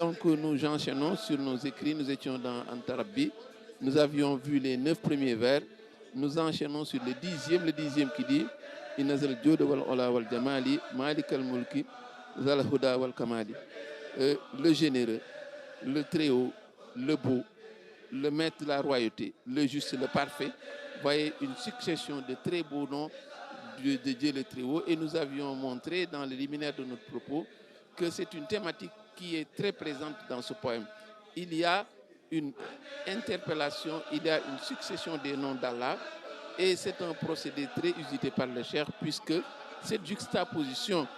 Donc nous enchaînons sur nos écrits, nous étions dans Antarabbi, nous avions vu les 9 premiers vers, nous enchaînons sur le dixième qui dit Inazal Jod wal Ola wal Jamali, Malik al Mulki, Zal Huda wal Kamali. Le généreux, le très haut, le beau, le maître de la royauté, le juste, le parfait. Voyez une succession de très beaux noms de Dieu le très haut. Et nous avions montré dans le liminaire de notre propos que c'est une thématique qui est très présente dans ce poème. Il y a une interpellation, il y a une succession des noms d'Allah, et c'est un procédé très usité par le cheikh, puisque cette juxtaposition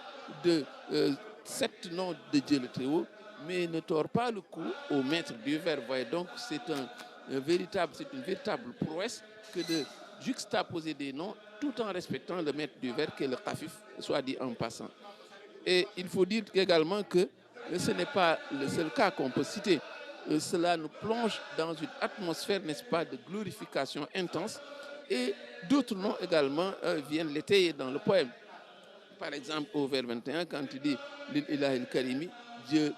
de 7 noms de Dieu le très haut, mais ne tord pas le cou au maître du vers. Voyez, donc c'est une véritable prouesse que de juxtaposer des noms tout en respectant le maître du vers qui est le Khafif, soit dit en passant. Et il faut dire également que ce n'est pas le seul cas qu'on peut citer. Cela nous plonge dans une atmosphère, n'est-ce pas, de glorification intense. Et d'autres noms également viennent l'étayer dans le poème. Par exemple, au vers 21, quand il dit Lil Ilahil Karimi, Dieu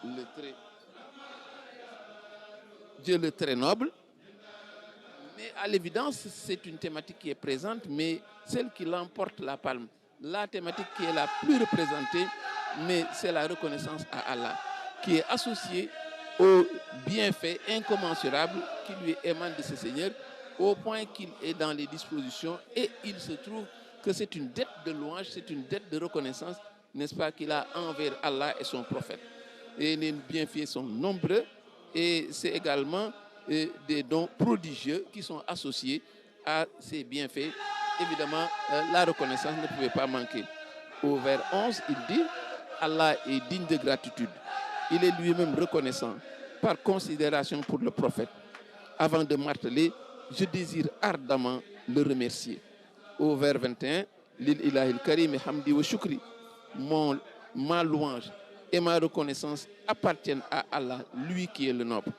le très noble. Mais à l'évidence, c'est une thématique qui est présente, mais celle qui l'emporte la palme. La thématique qui est la plus représentée, mais c'est la reconnaissance à Allah, qui est associée aux bienfaits incommensurables qui lui émanent de ce Seigneur, au point qu'il est dans les dispositions, et il se trouve que c'est une dette de louange, c'est une dette de reconnaissance, n'est-ce pas, qu'il a envers Allah et son prophète. Et les bienfaits sont nombreux, et c'est également des dons prodigieux qui sont associés à ces bienfaits. Évidemment, la reconnaissance ne pouvait pas manquer. Au vers 11, il dit Allah est digne de gratitude. Il est lui-même reconnaissant par considération pour le prophète. Avant de marteler, je désire ardemment le remercier. Au vers 21, Lil Ilahil Karim Hamdi wa Shukri, ma louange et ma reconnaissance appartiennent à Allah, lui qui est le noble.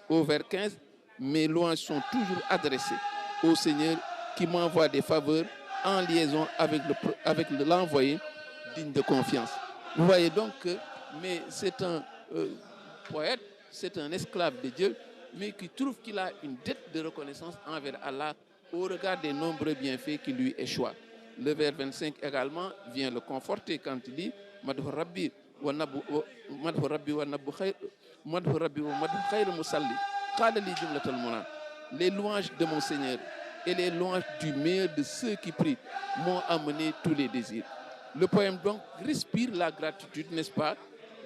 Au vers 15, mes louanges sont toujours adressées au Seigneur qui m'envoie des faveurs en liaison avec l'envoyé digne de confiance. Vous voyez donc que c'est un poète, c'est un esclave de Dieu, mais qui trouve qu'il a une dette de reconnaissance envers Allah au regard des nombreux bienfaits qui lui échoient. Le vers 25 également vient le conforter quand il dit Madhu Rabbi wa Nabu Khair Musalli. Les louanges de mon Seigneur et les louanges du meilleur de ceux qui prient m'ont amené tous les désirs. Le poème donc respire la gratitude, n'est-ce pas,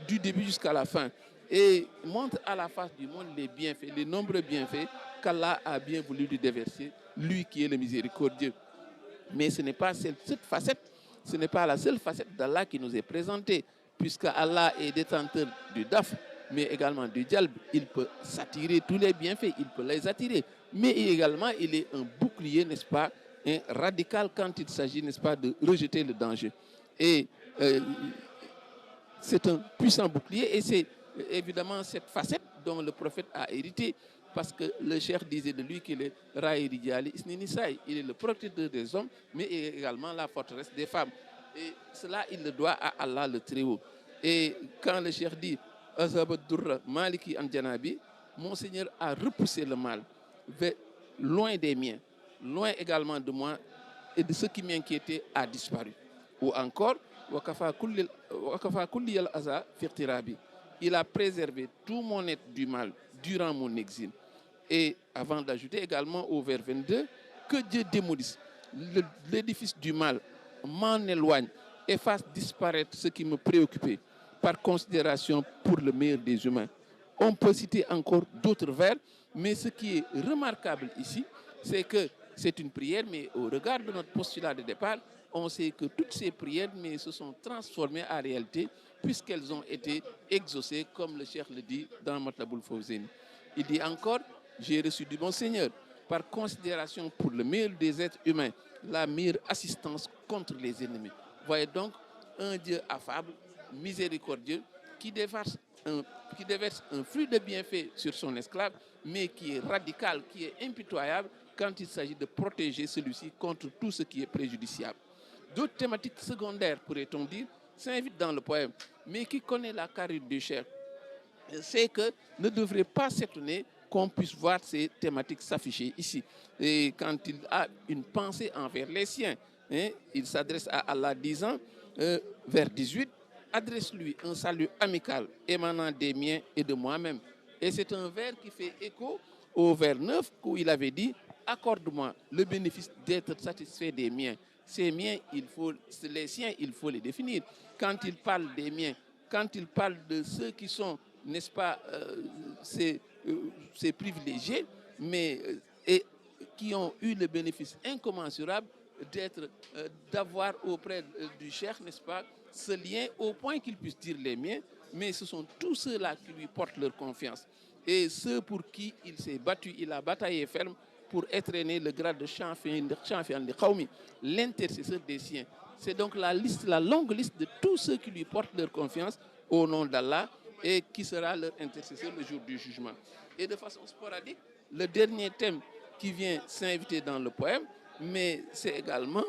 du début jusqu'à la fin, et montre à la face du monde les bienfaits, les nombreux bienfaits qu'Allah a bien voulu lui déverser, lui qui est le miséricordieux. Mais ce n'est pas cette facette, ce n'est pas la seule facette d'Allah qui nous est présentée, puisque Allah est détenteur du daf, mais également du djalb. Il peut s'attirer tous les bienfaits, il peut les attirer, mais également il est un bouclier, n'est-ce pas, un radical quand il s'agit, n'est-ce pas, de rejeter le danger. Et c'est un puissant bouclier, et c'est évidemment cette facette dont le prophète a hérité, parce que le cheikh disait de lui qu'il est Raï Rijali Isni Nisaï, il est le protecteur des hommes, mais également la forteresse des femmes. Et cela, il le doit à Allah le Très-Haut. Et quand le cheikh dit Azabad-Durra Maliki Anjanabi, mon Seigneur a repoussé le mal loin des miens, loin également de moi, et de ce qui m'inquiétait a disparu. Ou encore, il a préservé tout mon être du mal durant mon exil. Et avant d'ajouter également au vers 22, que Dieu démolisse l'édifice du mal, m'en éloigne et fasse disparaître ce qui me préoccupait par considération pour le meilleur des humains. On peut citer encore d'autres vers, mais ce qui est remarquable ici, c'est que c'est une prière, mais au regard de notre postulat de départ, on sait que toutes ces prières se sont transformées en réalité, puisqu'elles ont été exaucées, comme le cheikh le dit dans Matlaboul Fawzain. Il dit encore, j'ai reçu du bon Seigneur, par considération pour le meilleur des êtres humains, la meilleure assistance contre les ennemis. Voyez donc un Dieu affable, miséricordieux, qui déverse un flux de bienfaits sur son esclave, mais qui est radical, qui est impitoyable quand il s'agit de protéger celui-ci contre tout ce qui est préjudiciable. D'autres thématiques secondaires, pourrait-on dire, s'invitent dans le poème, mais qui connaît la carrure du cheikh c'est que ne devrait pas s'étonner qu'on puisse voir ces thématiques s'afficher ici. Et quand il a une pensée envers les siens, hein, il s'adresse à Allah disant, vers 18, adresse-lui un salut amical émanant des miens et de moi-même. Et c'est un vers qui fait écho au vers 9 où il avait dit, accorde-moi le bénéfice d'être satisfait des miens. Ces miens, les siens, il faut les définir. Quand il parle des miens, quand il parle de ceux qui sont, n'est-ce pas, ces privilégiés, mais et qui ont eu le bénéfice incommensurable d'avoir auprès du cheikh, n'est-ce pas, ce lien au point qu'ils puissent dire les miens, mais ce sont tous ceux-là qui lui portent leur confiance. Et ceux pour qui il s'est battu, il a bataillé ferme pour étreiner le grade de Shafi'an al-Qawmi, l'intercesseur des siens. C'est donc la longue liste de tous ceux qui lui portent leur confiance au nom d'Allah et qui sera leur intercesseur le jour du jugement. Et de façon sporadique, le dernier thème qui vient s'inviter dans le poème, mais c'est également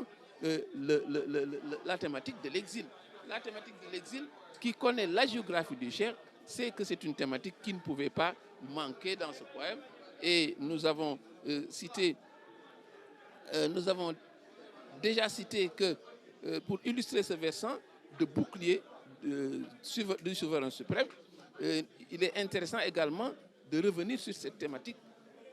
la thématique de l'exil. La thématique de l'exil, qui connaît la géographie du Cheikh, c'est que c'est une thématique qui ne pouvait pas manquer dans ce poème. Et nous avons déjà cité que pour illustrer ce versant de bouclier du souverain suprême, il est intéressant également de revenir sur cette thématique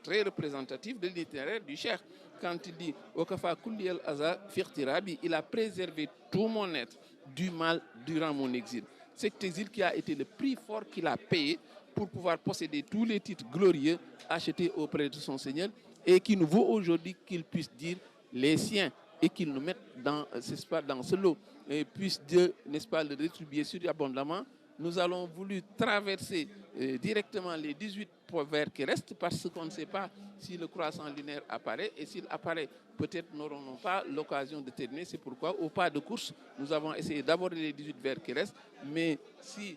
très représentative de l'itinéraire du Cheikh. Quand il dit « Wakafa kulli al-aza firtirabi », il a préservé tout mon être du mal durant mon exil. Cet exil qui a été le prix fort qu'il a payé pour pouvoir posséder tous les titres glorieux achetés auprès de son Seigneur et qui nous vaut aujourd'hui qu'il puisse dire les siens et qu'il nous mette dans ce lot. Et puisse Dieu, n'est-ce pas, le rétribuer surabondamment. Nous allons voulu traverser directement les 18 vers qui restent parce qu'on ne sait pas si le croissant lunaire apparaît et s'il apparaît, peut-être n'aurons pas l'occasion de terminer. C'est pourquoi, au pas de course, nous avons essayé d'aborder les 18 vers qui restent. Mais si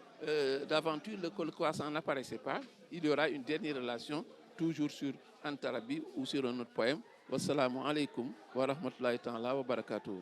d'aventure le croissant n'apparaissait pas, il y aura une dernière relation, toujours sur Antarabi ou sur un autre poème. Wassalamu alaikum wa rahmatullahi ta'ala wa barakatuh.